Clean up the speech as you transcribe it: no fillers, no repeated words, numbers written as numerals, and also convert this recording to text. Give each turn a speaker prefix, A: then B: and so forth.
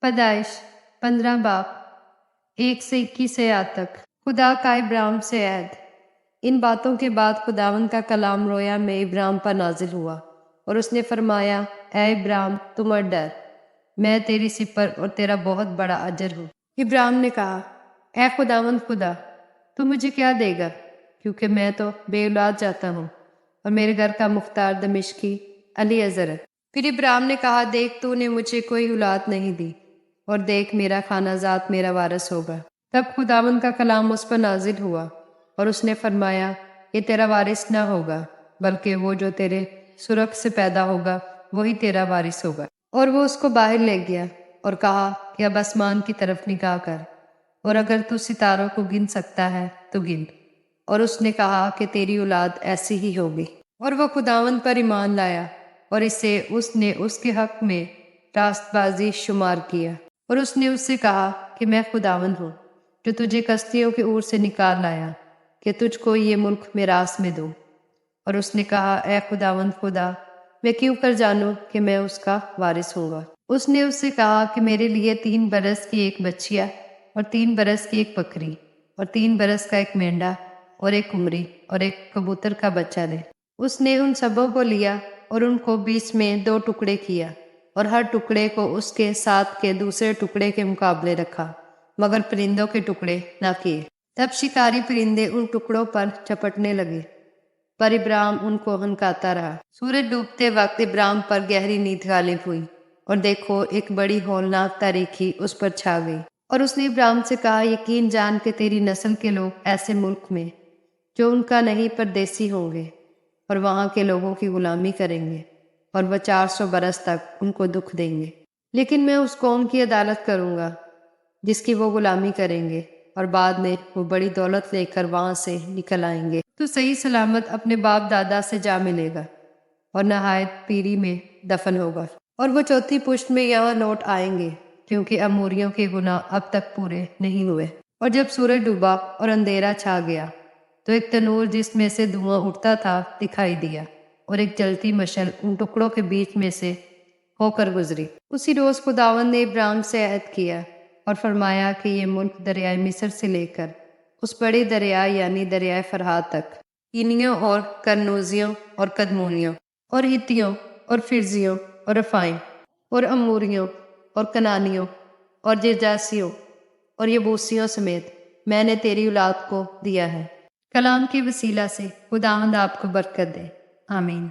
A: پیدائش 15 باب 1 سے 21 آیات تک۔ خدا کا ابراہیم سے عہد۔ ان باتوں کے بعد خداوند کا کلام رویا میں ابراہیم پر نازل ہوا اور اس نے فرمایا، اے ابراہیم تو مت ڈر، میں تیری سپر اور تیرا بہت بڑا اجر ہوں۔ ابراہیم نے کہا، اے خداوند خدا، تو مجھے کیا دے گا، کیونکہ میں تو بے اولاد جاتا ہوں اور میرے گھر کا مختار دمشقی علی ازر ہے۔ پھر ابراہیم نے کہا، دیکھ تو نے مجھے کوئی اولاد نہیں دی، اور دیکھ میرا خانہ ذات میرا وارث ہوگا۔ تب خداوند کا کلام اس پر نازل ہوا اور اس نے فرمایا، یہ تیرا وارث نہ ہوگا، بلکہ وہ جو تیرے سرخ سے پیدا ہوگا وہی تیرا وارث ہوگا۔ اور وہ اس کو باہر لے گیا اور کہا کہ اب آسمان کی طرف نگاہ کر، اور اگر تو ستاروں کو گن سکتا ہے تو گن۔ اور اس نے کہا کہ تیری اولاد ایسی ہی ہوگی۔ اور وہ خداوند پر ایمان لایا اور اسے اس نے اس کے حق میں راست بازی شمار کیا۔ اور اس نے اس سے کہا کہ میں خداوند ہوں جو تجھے کشتیوں کے اور سے نکال لایا کہ تجھ کو یہ ملک میراث میں دوں۔ اور اس نے کہا، اے خداوند خدا، میں کیوں کر جانوں کہ میں اس کا وارث ہوں گا؟ اس نے اس سے کہا کہ میرے لیے 3 برس کی ایک بچیا اور 3 برس کی ایک بکری اور 3 برس کا ایک مینڈا اور ایک قمری اور ایک کبوتر کا بچہ دے۔ اس نے ان سبوں کو لیا اور ان کو بیچ میں 2 ٹکڑے کیا، اور ہر ٹکڑے کو اس کے ساتھ کے دوسرے ٹکڑے کے مقابلے رکھا، مگر پرندوں کے ٹکڑے نہ کیے۔ تب شکاری پرندے ان ٹکڑوں پر چپٹنے لگے، پر ابراہیم ان کو ہنکاتا رہا۔ سورج ڈوبتے وقت ابراہیم پر گہری نیند غالب ہوئی، اور دیکھو ایک بڑی ہولناک تاریکی اس پر چھا گئی۔ اور اس نے ابراہیم سے کہا، یقین جان کہ تیری نسل کے لوگ ایسے ملک میں جو ان کا نہیں پردیسی ہوں گے، اور وہاں کے لوگوں کی غلامی کریں گے، اور وہ 400 برس تک ان کو دکھ دیں گے۔ لیکن میں اس قوم کی عدالت کروں گا جس کی وہ غلامی کریں گے، اور بعد میں وہ بڑی دولت لے کر وہاں سے نکل آئیں گے۔ تو صحیح سلامت اپنے باپ دادا سے جا ملے گا اور نہایت پیری میں دفن ہوگا، اور وہ چوتھی پشت میں یہاں لوٹ آئیں گے، کیونکہ اموریوں کے گناہ اب تک پورے نہیں ہوئے۔ اور جب سورج ڈوبا اور اندھیرا چھا گیا تو ایک تنور جس میں سے دھواں اٹھتا تھا دکھائی دیا، اور ایک جلتی مشعل ان ٹکڑوں کے بیچ میں سے ہو کر گزری۔ اسی روز خداوند نے ابراہیم سے عہد کیا اور فرمایا کہ یہ ملک دریائے مصر سے لے کر اس بڑے دریا یعنی دریائے فرات تک، کینیوں اور کرنوزیوں اور کدمونیوں اور ہتیوں اور فرزیوں اور رفائم اور اموریوں اور کنانیوں اور جرجاسیوں اور یبوسیوں سمیت میں نے تیری اولاد کو دیا ہے۔ کلام کے وسیلہ سے خداوند آپ کو برکت دے، آمین۔